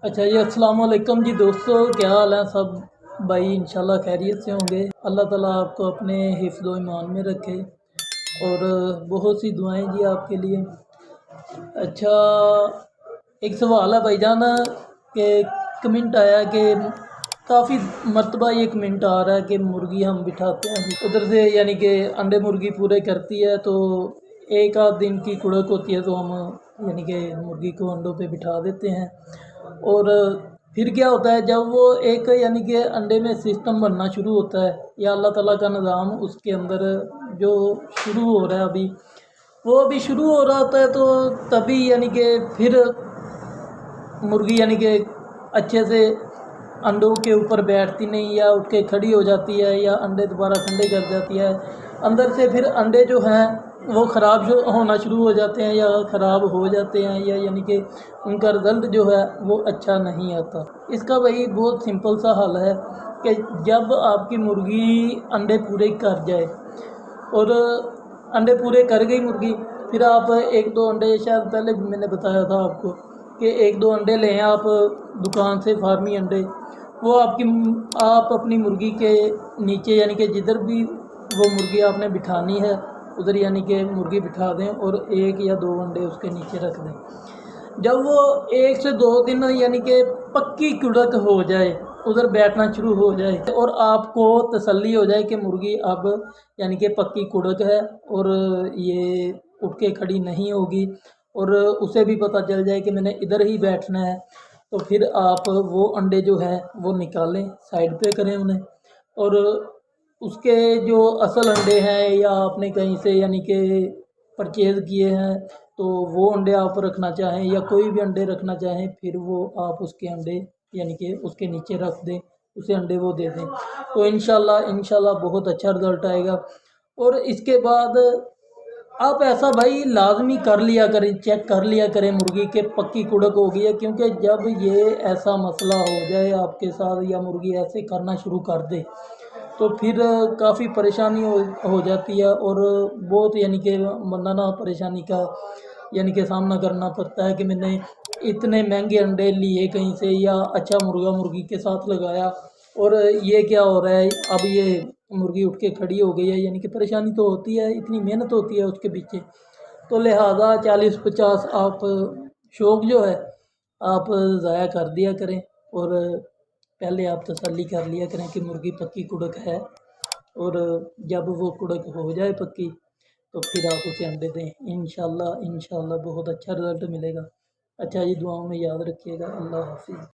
अच्छा जी, अस्सलाम वालेकुम जी दोस्तों, क्या हाल है सब भाई। इंशाल्लाह खैरियत से होंगे। अल्लाह ताला आपको अपने हिफ्ज़ व ईमान में रखे और बहुत सी दुआएं जी आपके लिए। अच्छा, एक सवाल है भाईजान कि कमेंट आया कि काफ़ी मरतबा ये कमेंट आ रहा है कि मुर्गी हम बिठाते हैं उधर से, यानी कि अंडे मुर्गी पूरे करती है तो एक आध दिन की कुड़क होती है तो हम यानी कि मुर्गी को अंडों पे बिठा देते हैं। और फिर क्या होता है जब वो एक यानी कि अंडे में सिस्टम बनना शुरू होता है या अल्लाह ताला का निज़ाम उसके अंदर जो शुरू हो रहा है अभी, वो अभी शुरू हो रहा होता है तो तभी यानी कि फिर मुर्गी यानी कि अच्छे से अंडों के ऊपर बैठती नहीं या उठ के खड़ी हो जाती है या अंडे दोबारा ठंडे कर जाती है अंदर से। फिर अंडे जो हैं वो ख़राब जो होना शुरू हो जाते हैं या ख़राब हो जाते हैं या यानी कि उनका रिज़ल्ट जो है वो अच्छा नहीं आता। इसका वही बहुत सिंपल सा हल है कि जब आपकी मुर्गी अंडे पूरे कर जाए और अंडे पूरे कर गई मुर्गी, फिर आप एक दो अंडे, शायद पहले भी मैंने बताया था आपको कि एक दो अंडे लें आप दुकान से, फार्मी अंडे। वो आप अपनी मुर्गी के नीचे यानी कि जिधर भी वो मुर्गी आपने बिठानी है उधर यानी कि मुर्गी बिठा दें और एक या दो अंडे उसके नीचे रख दें। जब वो एक से दो दिन यानी कि पक्की कुड़क हो जाए, उधर बैठना शुरू हो जाए और आपको तसल्ली हो जाए कि मुर्गी अब यानी कि पक्की कुड़क है और ये उठ के खड़ी नहीं होगी और उसे भी पता चल जाए कि मैंने इधर ही बैठना है, तो फिर आप वो अंडे जो है वो निकालें, साइड पे करें उन्हें। और उसके जो असल अंडे हैं या आपने कहीं से यानी कि परचेज़ किए हैं तो वो अंडे आप रखना चाहें या कोई भी अंडे रखना चाहें, फिर वो आप उसके अंडे यानी कि उसके नीचे रख दें, उसे अंडे वो दे दें, तो इंशाल्लाह बहुत अच्छा रिज़ल्ट आएगा। और इसके बाद आप ऐसा भाई लाज़मी कर लिया करें, चेक कर लिया करें मुर्गी के पक्की कुड़क हो गई है, क्योंकि जब ये ऐसा मसला हो जाए आपके साथ या मुर्गी ऐसे करना शुरू कर दे तो फिर काफ़ी परेशानी हो जाती है और बहुत यानी कि बंदा ना परेशानी का यानी कि सामना करना पड़ता है कि मैंने इतने महंगे अंडे लिए कहीं से या अच्छा मुर्गा मुर्गी के साथ लगाया और ये क्या हो रहा है, अब ये मुर्गी उठ के खड़ी हो गई है। यानी कि परेशानी तो होती है, इतनी मेहनत होती है उसके पीछे, तो लिहाजा 40-50 आप शौक जो है आप ज़ाया कर दिया करें और पहले आप तसल्ली कर लिया करें कि मुर्गी पक्की कुड़क है और जब वो कुड़क हो जाए पक्की तो फिर आप उसे अंडे दें। इंशाल्लाह बहुत अच्छा रिज़ल्ट मिलेगा। अच्छा जी, दुआओं में याद रखिएगा। अल्लाह हाफ़िज़।